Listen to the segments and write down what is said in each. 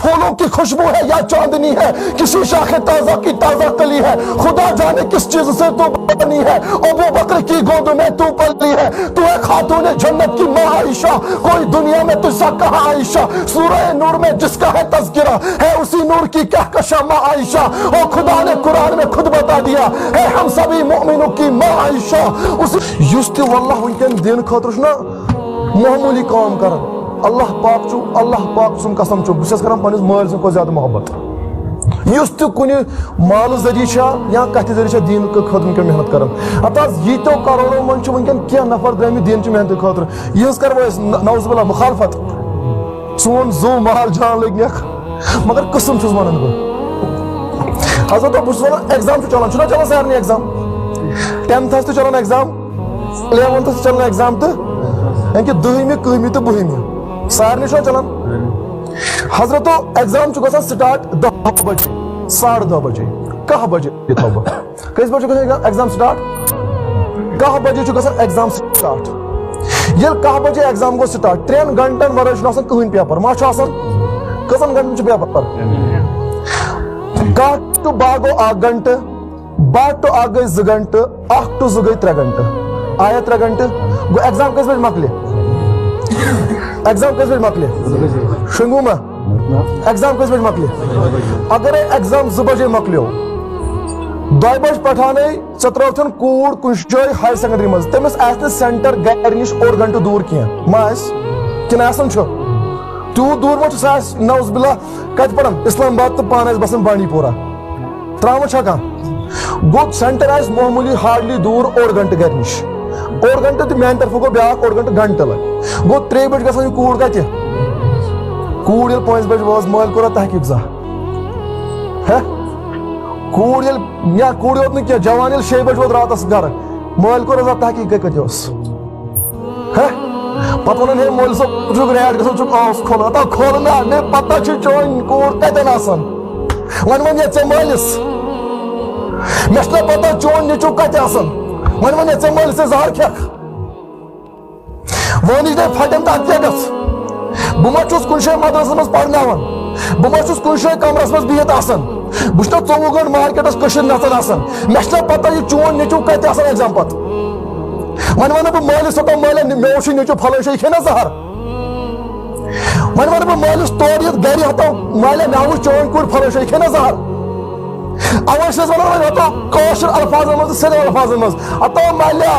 پھولوں کی خوشبو ہے یا چاندنی ہے, کسی شاخ تازہ کی تازہ کلی ہے, خدا جانے کس چیز سے تو بنی ہے, ابو بکر کی گود میں تو پلی ہے, تو ہے خاتون جنت کی ماں عائشہ, کوئی دنیا میں تجھ سا کہا عائشہ, سورہ نور میں جس کا ہے تذکرہ ہے اسی نور کی کہکشاں ماں عائشہ, اور خدا نے قرآن میں خود بتا دیا ہے ہم سبھی مؤمنوں کی ماں عائشہ. یس تہ واللہ ونکن دین خاطر نا معمولی کام کرن, اللہ پاک سن قسم چھ بس کران پنس مال سن کو زیادہ محبت, یس تہ کن مال ذریعہ یا کتھ ذریعہ دین خاطر کی محنت کران. ہتا یہ تو کروڑوں من چھ ونکن کیا نفر درمی دین چھ محنت خاطر, یہ کرو نعوذ باللہ مخالفت, سون زو مال جان لگنیک مگر قسم چھس ونان بہ حضرت بس ونان ایگزام چلان چھنا چلان سارنی ایگزام, 10th تہ چلان ایگزام, 11th چلان ایگزام تو یعنی کہ 10ہمی 11ہمی تو 12ہمی سارنی چھنا چلان. حضرت ایگزام گژھان سٹارٹ 10 بجے 10:30 بجے 10 بجے تھو بہ کس بجے گژھان ایگزام سٹارٹ 10 بجے گژھان ایگزام سٹارٹ. یل 10 بجے ایگزام گو سٹارٹ 3 گھنٹن ورٲے چھُنہٕ آسان کٕہٕنۍ پیپر ما چھُ آسان, کٔژن گھنٹن چھُ پیپر 10 ٹو 12 گو 1 گھنٹہٕ, 12 ٹو 1 گٔے 2 گھنٹہٕ, 1 ٹو 2 گٔے 3 گھنٹہٕ, آیا 3 گھنٹہٕ گو ایگزام کس بجے مکلہِ, ایگزام کس بجے مکلہِ شنگو ما ایگزام کس بجے مکلہِ, اگر ایگزام 2 بجے مکلیو 2 بجے پٹھانے ژٕ ترٛٲوتھن کوٗر کُنہِ جایہِ ہایر سیکنڈری منٛز, تٔمِس آسہِ نہٕ سینٹر گرِ نِش 1 گھنٹہٕ دوٗر کینٛہہ ما آسہِ کِنہٕ آسان چھُ تیوٗت دوٗر ما چھُ, سُہ آسہِ نعوذ باللہ کتہِ پران اسلام آباد تہٕ پانہٕ آسہِ بسان بانڈی پورہ ترٛاوان چھا کانٛہہ, گوٚو سینٹر آسہِ معموٗلی ہارڈلی دوٗر 1 گھنٹہٕ گرِ نِش, 1 گھنٹہٕ تہٕ میانہِ طرفہٕ گوٚو بیٛاکھ 1 گھنٹہٕ گھنٹہٕ لگہِ, گوٚو 3 بجے گژھان یہِ کوٗر کتہِ, کوٗر ییٚلہِ 5 بجے وٲژ مٲلۍ کوٚرا تحقیٖق زانٛہہ ہے, کوٗر ییٚلہِ یا کوٗر یوت نہٕ کینٛہہ جوان ییٚلہِ 6 بجے ووت راتس گرٕ مٲلۍ کوٚر زانٛہہ تحقیٖق گٔے کتہِ اوس ہے, پتہٕ ونان ہے مٲلۍ صٲب چھُکھ ریٹ گژھان چھُکھ آس کھولان, ہتا کھول نا مےٚ پتہ چھِ چٲنۍ کوٗر کتٮ۪ن آسان, وۄنۍ ون ہے ژےٚ مٲلِس مےٚ چھُنا پتہ چون نیٚچوٗ کتہِ آسان, وۄنۍ ون ہے ژےٚ مٲلِس ژےٚ زہر کھیٚکھ وٲنِج دے پھٹن تہٕ اتھ کیٛاہ گژھِ, بہٕ ما چھُس کُنہِ جایہِ مدرسس منٛز پرناوان, بہٕ ما چھُس کُنہِ جایہِ کمرس منٛز بِہِتھ آسان, بہٕ چھُنا 24 گٲنٹہٕ مارکیٹس کٔشیٖرِ نژان آسان, مےٚ چھُنا پتہ یہِ چون نیٚچوٗ کتہِ آسان ایگزام پتہٕ, وۄنۍ ونہٕ بہٕ مٲلِس ہتا مٲلیا مےٚ اوس یہِ نیٚچوٗ فلٲنۍ جایہِ کھے نا زہر, وۄنۍ ونہٕ بہٕ مٲلِس تورٕ یِتھ گرِ ہتا مٲلیا مےٚ وٕچھ چٲنۍ کوٗر فلٲنۍ جایہِ کھے نا زہر, اوے چھِ أسۍ ونان ہتا کٲشِر الفاظن منٛز تہٕ سیٚدٮ۪ن الفاظن منٛز, ہتا مٲلیا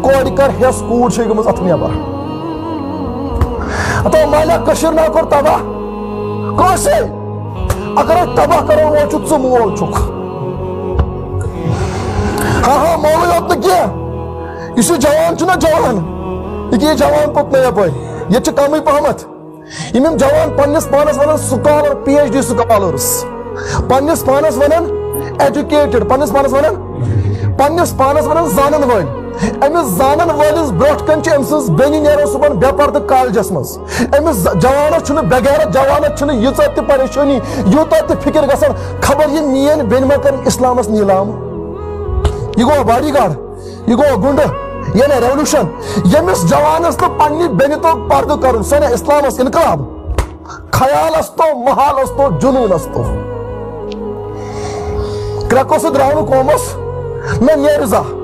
کورِ کر ہٮ۪س کوٗر چھے گٔمٕژ اتھ نٮ۪بر, ہتا مٲلیا کٔشیٖر نا کوٚر تباہ کٲنٛسے, اگرے تباہ کرو وول چھُکھ ژٕ مول چھُکھ, ہاں مولٕے یوت نہٕ کینٛہہ یُس یہِ جوان چھُنہ جوان یہِ جوان پوٚتنٕے یپٲرۍ ییٚتہِ چھِ کمٕے پہمتھ, یِم جوان پننس پانس ونان سکالر PhD سکالٲرٕس, پننس پانس ونان ایجوکیٹڈ, پننس پانس ونان زانن وٲلۍ, أمِس زانن وٲلِس برونٛٹھ کَنۍ چھِ أمۍ سٕنٛز بیٚنہِ نیران صُبحن بے پردٕ کالجس منٛز, أمِس جوانس چھُنہٕ بغیرت جوانس چھُنہٕ ییٖژاہ تہِ پریشٲنی یوٗتاہ تہِ فِکر گژھان خبر یہِ میٲنۍ بیٚنہِ ما کرن اسلامس نیٖلام, یہِ گوٚوا باڈی گاڈ, یہِ گوٚوا گُنڈٕ, یہِ نہ ریولوشن, ییٚمِس جوانس تہٕ پننہِ بیٚنہِ تو پردٕ کرُن سۄ نہ اسلامس انقلاب, خیالس تو محالس تو جنوٗنس تو, کرٛٮ۪کو سۭتۍ درٛاو نہٕ قومس نہ نیرِ زانٛہہ,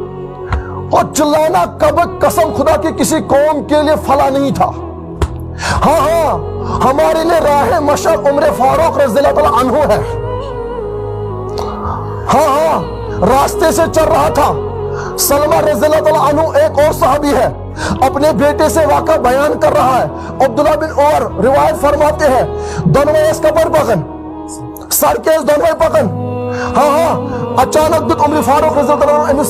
اور چلانا کب قسم خدا کی کسی قوم کے لیے فلا نہیں تھا, ہاں ہمارے لیے راہ مشعل عمر فاروق رضی اللہ تعالیٰ عنہ ہے, ہاں راستے سے چل رہا تھا سلمہ رضی اللہ تعالیٰ عنہ, ایک اور صحابی ہے اپنے بیٹے سے واقعہ بیان کر رہا ہے, عبداللہ بن عمر روایت فرماتے ہیں دونوں اس کپڑ پکن سر کے اس دونوں پکن, ہاں اچانک دیت عمر فاروق رضی اللہ عنہ امس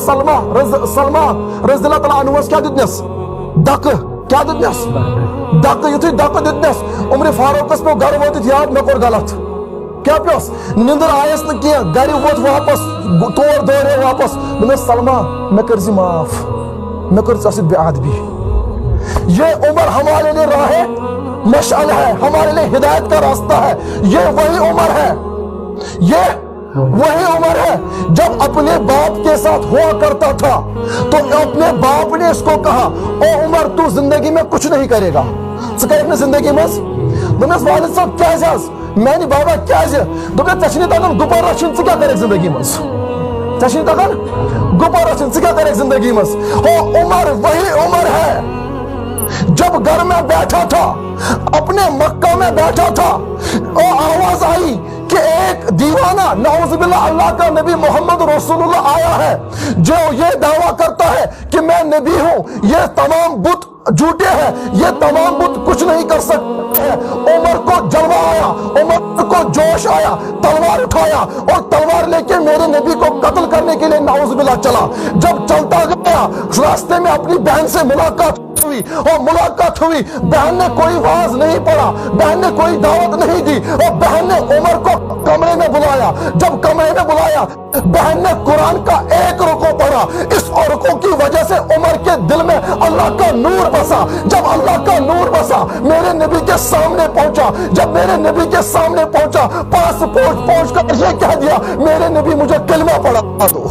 سلمہ رضی اللہ تعالیٰ عنہ کیا دتنس دک, کیا دتنس دک, یتھُے دک دتنس عمر فاروقس پہ گھر وٲتِتھ یاد مےٚ کوٚر غلط, کیا پیوس نندر آیس نہٕ کینٛہہ, گرِ ووت واپس تور دورے واپس, دوٚپمس سلمہ مےٚ کٔرۍ زِ معاف, مےٚ کٔر ژےٚ سۭتۍ بے ادبی, یہ عمر ہمارے لیے راہ مشعل ہے, ہمارے لیے ہدایت کا راستہ ہے, یہ وہی عمر ہے, یہ وہی عمر ہے جب اپنے باپ کے ساتھ ہوا کرتا تھا تو اپنے باپ نے اس کو کہا او عمر تو زندگی میں کچھ نہیں کرے گا, ژٕ کَرکھ نہٕ زندگی منٛز, دوٚپمس والد صٲب کیٛازِ حظ, میانی بابا کیازِ دوٚپُن ژےٚ چھُنہٕ تگان گُپن رچھُن ژٕ کیٛاہ کَرکھ زندگی منٛز ژےٚ چھُنہٕ تگان گُپن رچھُن ژٕ کیٛاہ کَرکھ زندگی منٛز وہ عمر وہی عمر ہے جب گھر میں بیٹھا تھا اپنے مکہ میں بیٹھا تھا اور آواز آئی کہ ایک دیوانہ نعوذ باللہ اللہ کا نبی محمد رسول اللہ آیا ہے جو یہ دعویٰ کرتا ہے کہ میں نبی ہوں یہ تمام بت جھوٹے ہیں یہ تمام بت کچھ نہیں کر سکتے ہیں عمر کو جلوہ آیا عمر کو جوش آیا تلوار اٹھایا اور تلوار لے کے میرے نبی کو قتل کرنے کے لیے نعوذ باللہ چلا جب چلتا گیا راستے میں اپنی بہن سے ملاقات ہوئی اور ملاقات ہوئی بہن نے کوئی واز نہیں پڑھا بہن نے کوئی دعوت نہیں دی اور بہن نے عمر کو کمرے میں بلایا جب کمرے میں بلایا بہن نے قرآن کا ایک رکوع پڑھا اس رکوع کی وجہ سے عمر کے دل میں اللہ کا نور بسا جب اللہ کا نور بسا میرے نبی کے سامنے پہنچا جب میرے نبی کے سامنے پہنچا پاس پہنچ کر یہ کہہ دیا میرے نبی مجھے کلمہ پڑھا دو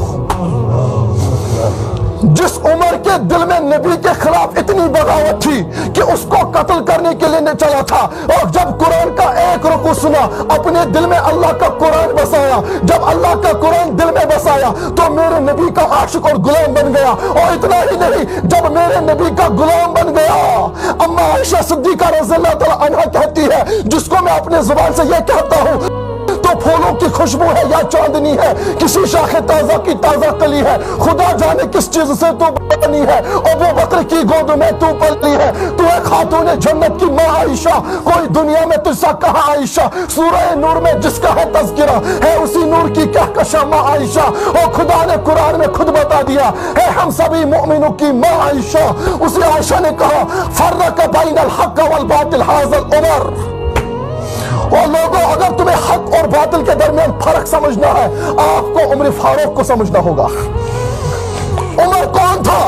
جس عمر کے دل میں نبی کے خلاف اتنی بغاوت تھی کہ اس کو قتل کرنے کے لیے چلا تھا اور جب قرآن کا ایک رکوع سنا اپنے دل میں اللہ کا قرآن بسایا جب اللہ کا قرآن دل میں بسایا تو میرے نبی کا عاشق اور غلام بن گیا اور اتنا ہی نہیں جب میرے نبی کا غلام بن گیا اما عائشہ صدیقہ رضی اللہ تعالی عنہا کہتی ہے جس کو میں اپنے زبان سے یہ کہتا ہوں تو پھولوں کی خوشبو ہے یا چاندنی ہے کسی شاخ تازہ کی تازہ کلی ہے خدا جانے کس چیز سے تو بنی ہے ابو بکر کی گود میں تو پلی ہے تو ہے خاتون جنت کی ماں عائشہ کوئی دنیا میں تجھ سا کہاں عائشہ سورہ نور میں جس کا ہے تذکرہ ہے اسی نور کی کہکشاں ماں عائشہ اور خدا نے قرآن میں خود بتا دیا ہے ہم سبھی مومنوں کی ماں عائشہ اسی عائشہ نے کہا فرق بین الحق والباطل ھذا العمر اور لوگوں اگر تمہیں حق اور باطل کے درمیان فرق سمجھنا ہے آپ کو عمر فاروق کو سمجھنا ہوگا عمر کون تھا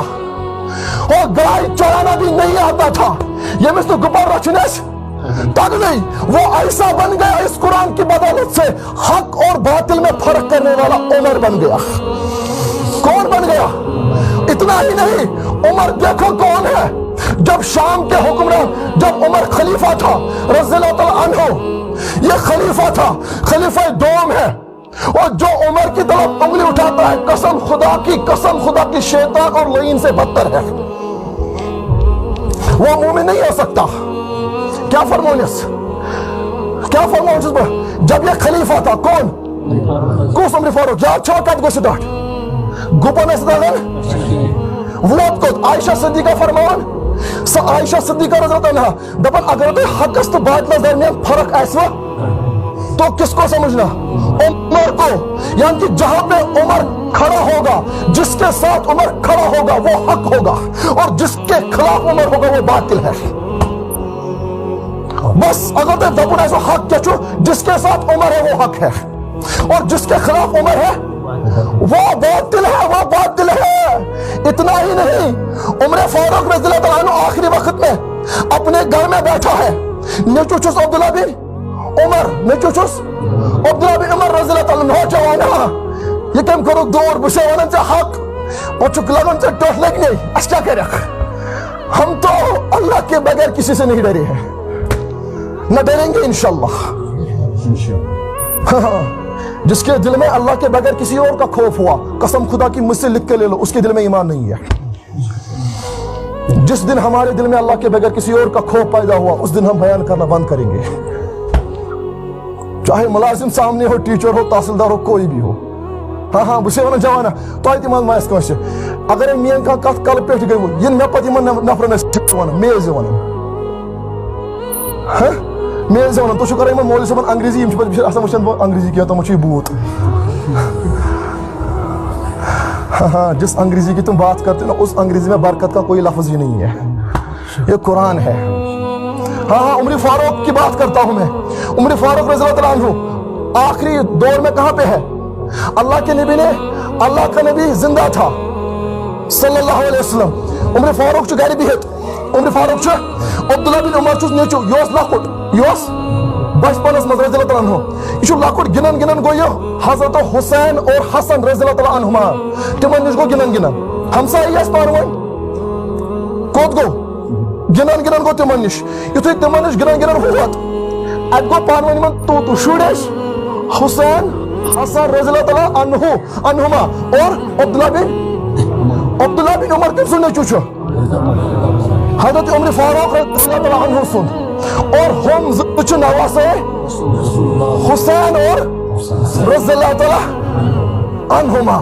اور گائے چرانا بھی نہیں آتا تھا یہ مثل گپر رچنے تک نہیں وہ ایسا بن گیا اس قرآن کی بدولت سے حق اور باطل میں فرق کرنے والا عمر بن گیا کون بن گیا اتنا ہی نہیں عمر دیکھو کون ہے جب شام کے حکمران جب عمر خلیفہ تھا رضی اللہ تعالی عنہ یہ خلیفہ تھا خلیفہ دوم ہے اور جو عمر کی طرف انگلی اٹھاتا ہے قسم خدا کی شیطان اور لعین سے بدتر ہے وہ مومن نہیں ہو سکتا کیا فرمونس پر جب یہ خلیفہ تھا کون کس عمر فاروق یا چھو کت گو سٹارٹ گپن اس دغن ووت کوت عائشہ صدیقہ فرمان سا عائشہ صدیقہ رضی اللہ عنہا دپن اگر تو حق است باطل درمیان فرق ایسا تو کس کو سمجھنا عمر کو یعنی کہ جہاں پہ عمر کھڑا ہوگا جس کے ساتھ عمر کھڑا ہوگا وہ حق ہوگا اور جس کے خلاف عمر ہوگا وہ باطل ہے بس اگر تو دپن ایسا حق کیا چھو جس کے ساتھ عمر ہے وہ حق ہے اور جس کے خلاف عمر ہے وہ باطل ہے اتنا ہی نہیں عمر فاروق رضی اللہ تعالیٰ عنہ آخری وقت میں اپنے گھر میں بیٹھا ہے نیچو چوس عبداللہ بن عمر رضی اللہ تعالیٰ عنہ جوانا یہ کم کرو دور بشے ونن سے حق پچھک لگن سے ٹوٹ لگنے اس کیا کہہ رکھ ہم تو اللہ کے بغیر کسی سے نہیں ڈرے ہیں نہ ڈریں گے انشاءاللہ جس کے دل میں اللہ کے بغیر کسی اور کا خوف ہوا قسم خدا کی مجھ سے لکھ کے لے لو اس کے دل میں ایمان نہیں ہے جس دن ہمارے دل میں اللہ کے بغیر کسی اور کا خوف پیدا ہوا اس دن ہم بیان کرنا بند کریں گے چاہے ملازم سامنے ہو ٹیچر ہو تحصیلدار ہو کوئی بھی ہو ہاں بسے ونن جوانا تو ایمان مائس کنسے اگر مین کا کت کل پیٹ گئی یہ میں پتہ من نفرن ونن میز ونن ہاں میز ونن تو شکر ایمان مولوی صاحب انگریزی یم چھ بشر اصل وچھن انگریزی کیا تو مچھی بوت ہاں جس انگریزی کی تم بات کرتے نا اس انگریزی میں برکت کا کوئی لفظ ہی نہیں ہے یہ قرآن ہے ہاں عمر فاروق کی بات کرتا ہوں میں عمر فاروق رضی اللہ تعالیٰ عنہ آخری دور میں کہاں پہ ہے اللہ کے نبی نے اللہ کا نبی زندہ تھا صلی اللہ علیہ وسلم عمر فاروق چھ گھر بہت عمر فاروق چھ عبداللہ بن عمر چھس نیچو یوس لکٹ یوس بچپنس مز رضی اللہ تعالیٰ عنہ یہ لکٹ گنن گو یہ حضرت حسین اور حسن رضی اللہ تعالیٰ عنہما تمن نش گو گنن ہمسائی یس پانوین کوت گو گنن گو تمن نش یتھے تمن نش گنن ہوت ادگو پانونی من تو شورش حسین حسن رضی اللہ تعالیٰ عنہما اور عبداللہ بن عمر کن سننے چوچو حضرت عمر فاروق رضی اللہ تعالیٰ عنہ سن اور ہم زچ نواسے حسین اور رضی اللہ تعالیٰ عنہما